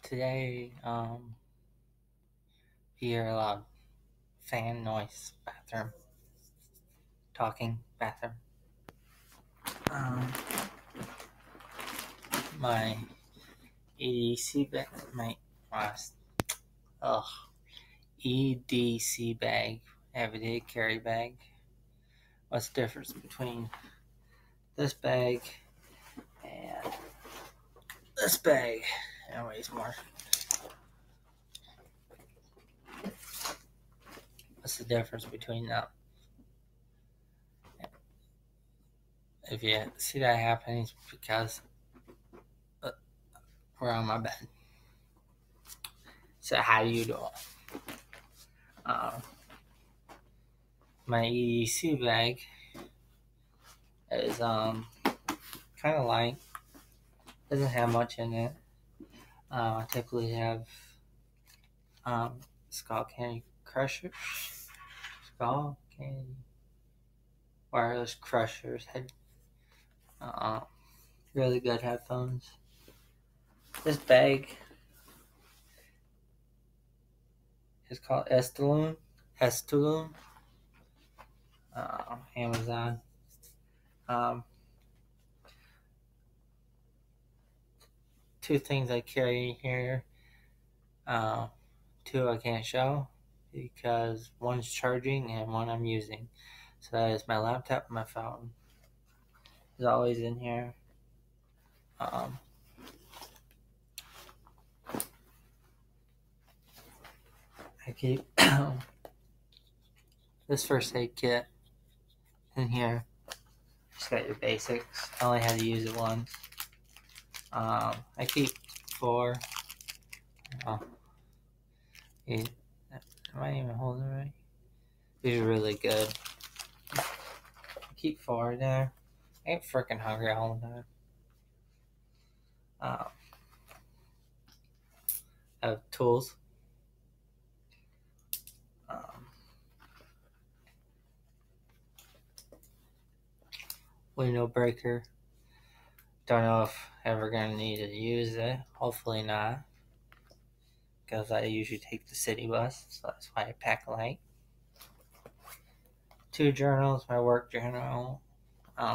Today, you hear a loud fan noise, bathroom, talking, bathroom. Um, my EDC bag, last, ugh, EDC bag, everyday carry bag. What's the difference between this bag and this bag? It weighs more. What's the difference between them? If you see that happening, it's because we're on my bed. So how do you do it? My EDC bag is kind of light. Doesn't have much in it. I typically have skull candy crushers, skull candy wireless crushers, uh, really good headphones. This bag is called Estaloon. Amazon. Um, Two things I carry here. Two I can't show because one's charging and one I'm using. So that is my laptop and my phone. It's always in here. Um, I keep this first aid kit in here. Just got your basics. I only had to use it once. I keep 4. Oh, am I even holding it right? These are really good. I keep 4 in there. I ain't freaking hungry all the time. I have tools. Window breaker. Don't know if ever gonna need to use it. Hopefully not. Because I usually take the city bus, so that's why I pack light. 2 journals, my work journal.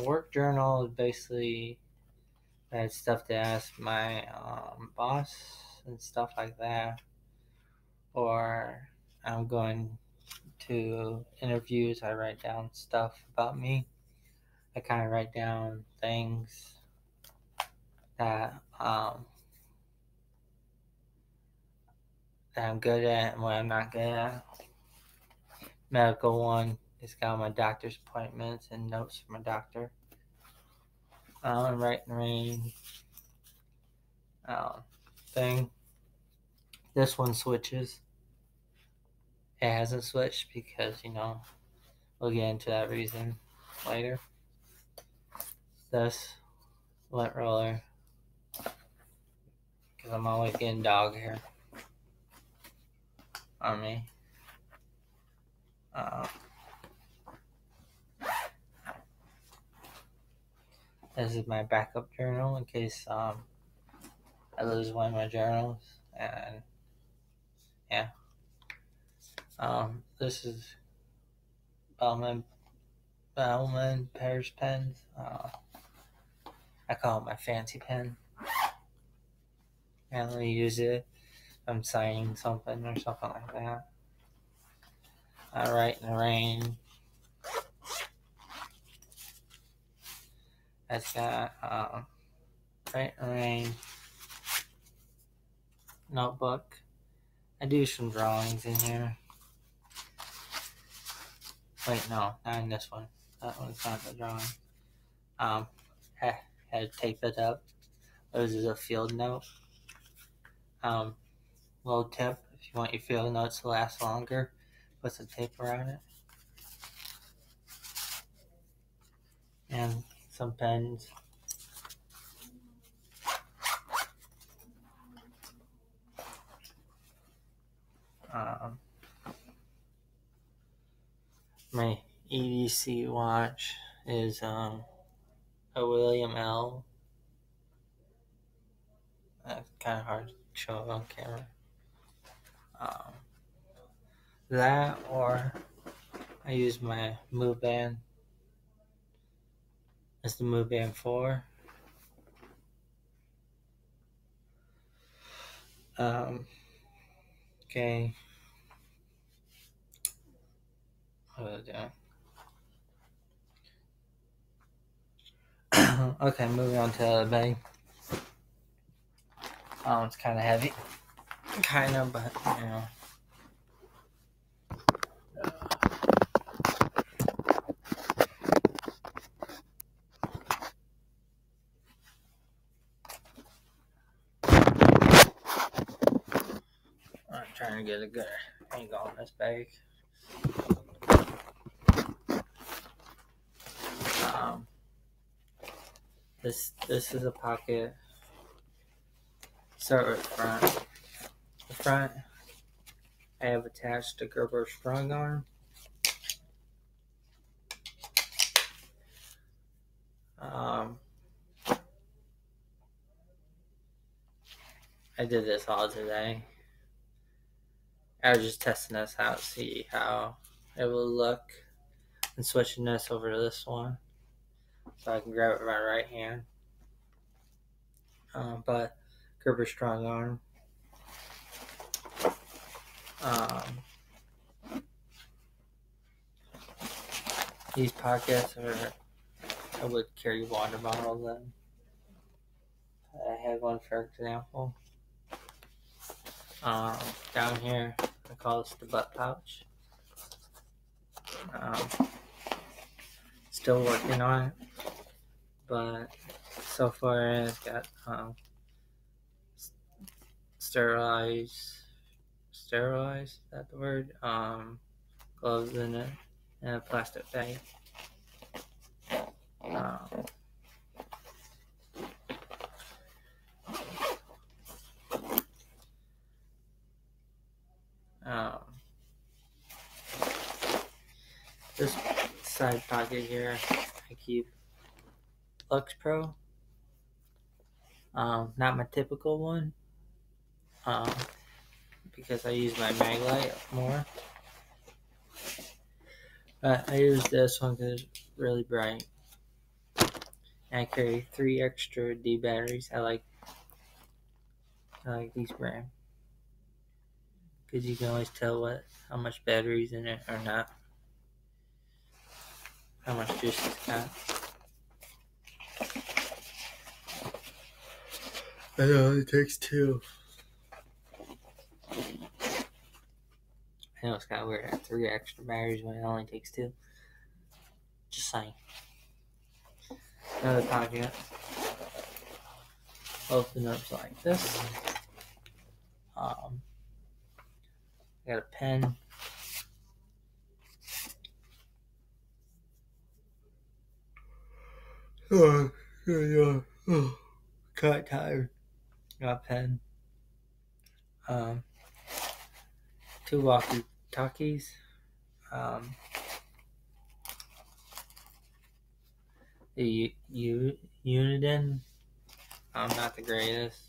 Work journal is basically I had stuff to ask my boss and stuff like that. Or I'm going to interviews, I write down stuff about me. I kind of write down things that that I'm good at and what I'm not good at. Medical one, it's got my doctor's appointments and notes from my doctor. Writing rain thing. This one switches. It hasn't switched because, we'll get into that reason later. This lint roller, because I'm always getting dog hair on me. This is my backup journal in case I lose one of my journals. And yeah, this is Bellman Pears pens. I call it my fancy pen. I only use it if I'm signing something or something like that. I write in the rain. It's got write in the rain notebook. I do some drawings in here. Wait, no, not in this one. That one's not the drawing. I had to tape it up. This is a field note. Little tip: if you want your field notes to last longer, put some tape around it. And some pens. My EDC watch is a William L. it's kind of hard to show on camera. That, or I use my Move Band. It's the Move Band 4. Okay. What was I doing? Okay, moving on to the other bag. It's kind of heavy. Kind of, but, you know. I'm trying to get a good angle on this bag. This is a pocket. Start with front. The front, I have attached a Gerber strong arm. I did this all today. I was just testing this out to see how it will look, and switching this over to this one so I can grab it with my right hand. But Gerber strong arm. These pockets are, I would carry water bottles in. I had one for example. Down here, I call this the butt pouch. Still working on it, but so far it's got sterilized, is that the word? Gloves in it, and a plastic bag. This side pocket here, I keep Lux Pro. Not my typical one, because I use my Maglite more. But I use this one because it's really bright. And I carry 3 extra D batteries. I like these brand, because you can always tell how much batteries in it or not. How much juice it's got. I know it takes 2. I know it's kind of weird to have 3 extra batteries when it only takes 2. Just saying. Another pocket. Open up like this. Got a pen. Cut tired. Got a pen. 2 walkie-talkies. The Uniden. Not the greatest.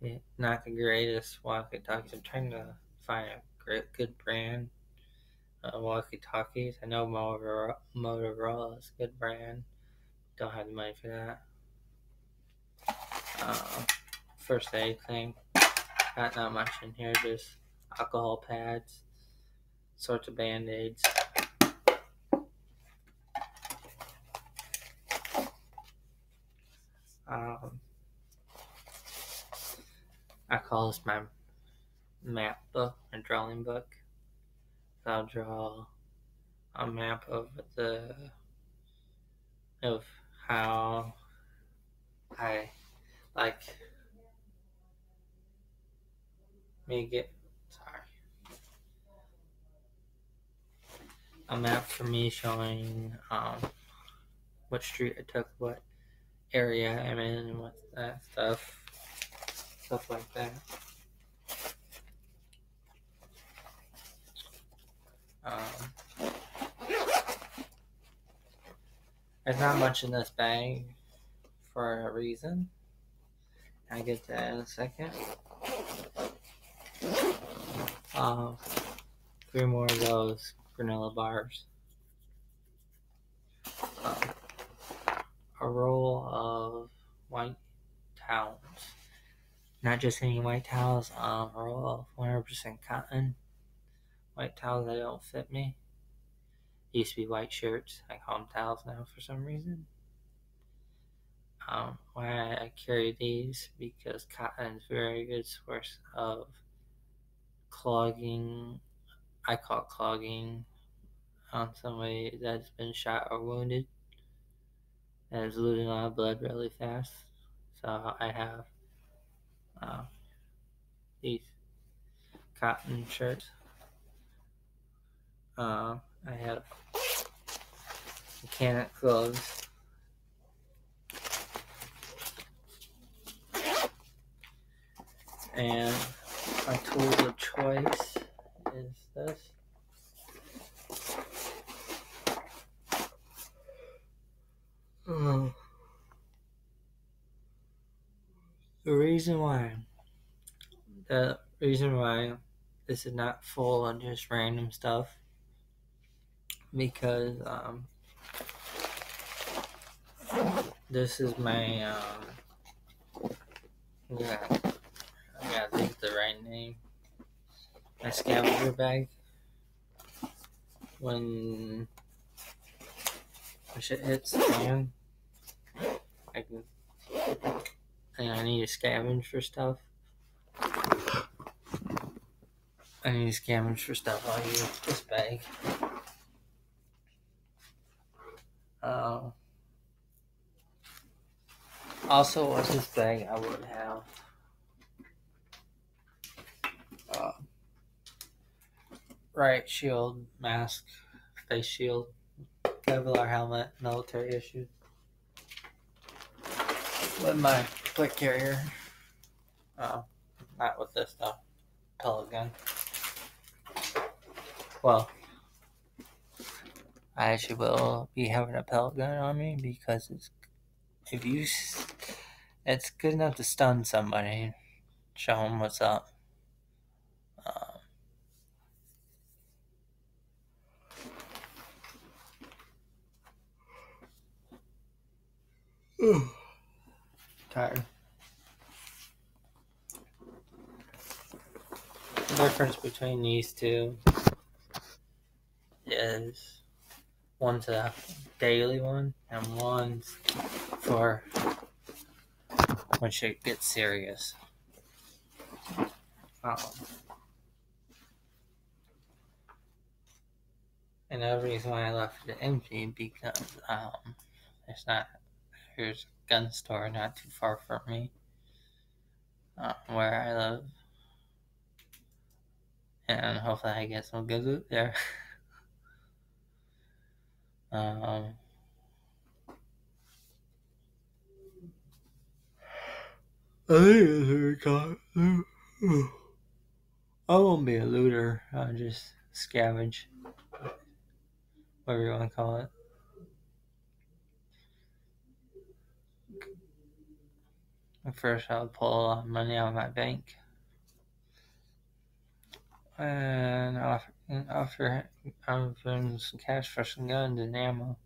Yeah, not the greatest walkie-talkies. I'm trying to find a good brand of walkie-talkies. I know Motorola is a good brand. Don't have the money for that. First aid thing. Got not much in here. Just alcohol pads, sorts of band-aids. I call this my map book, a drawing book. So I'll draw a map of how I like a map for me showing what street I took, what area I'm in, and what that stuff like that. There's not much in this bag for a reason. I get that in a second. 3 more of those granola bars. A roll of white towels. Not just any white towels, a roll of 100% cotton white towels that don't fit me. It used to be white shirts. I call them towels now for some reason. Why I carry these? Because cotton is a very good source of clogging. I call it clogging on somebody that's been shot or wounded and is losing a lot of blood really fast. So I have these cotton shirts. I have mechanic gloves. And my tools of choice is this. The reason why this is not full of just random stuff, because this is my I gotta think the right name. My scavenger bag. When shit hits the fan, I need to scavenge for stuff. I'll use this bag. Also, with this bag, I would have riot shield, mask, face shield, Kevlar helmet, military issue. With my quick carrier. Not with this stuff. Pellet gun. Well, I actually will be having a pellet gun on me because it's good enough to stun somebody, show them what's up. Tired. The difference between these two is one's a daily one and one's for when shit gets serious. And the reason why I left it empty because there's a gun store not too far from me where I live, and hopefully I get some good loot there. I think it's very common. I won't be a looter. I'll just scavenge, whatever you want to call it. First, I'll pull a lot of money out of my bank, and offer some cash for some guns and ammo.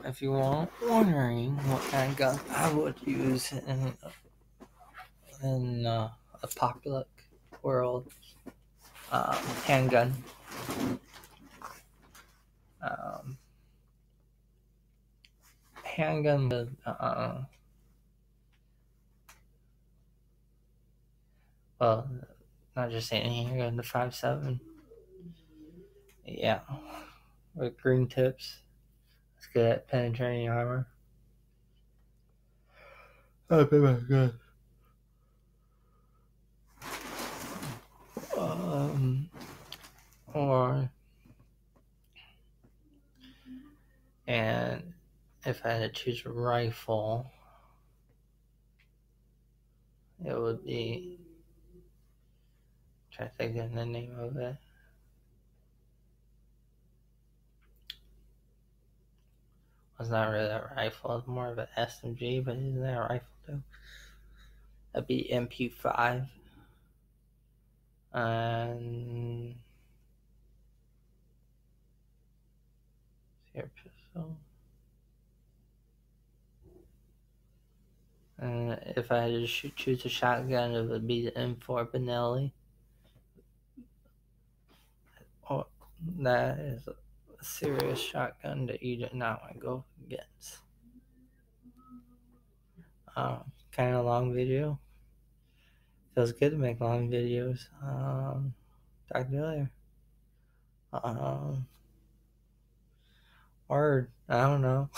If you are wondering what kind of gun I would use in apocalyptic world, handgun. Handgun with well, not just any handgun, the 5.7. Yeah, with green tips. It's good at penetrating armor. I'll be my gun. And if I had to choose a rifle, it would be, I'm trying to think of the name of it. It's not really a rifle, it's more of an SMG, but isn't that a rifle too? That'd be MP5. And air pistol. And if I had to choose a shotgun, it would be the M4 Benelli. Oh, that is a serious shotgun that you do not want to go against. Kind of long video. Feels good to make long videos. Talk to you later. Or I don't know.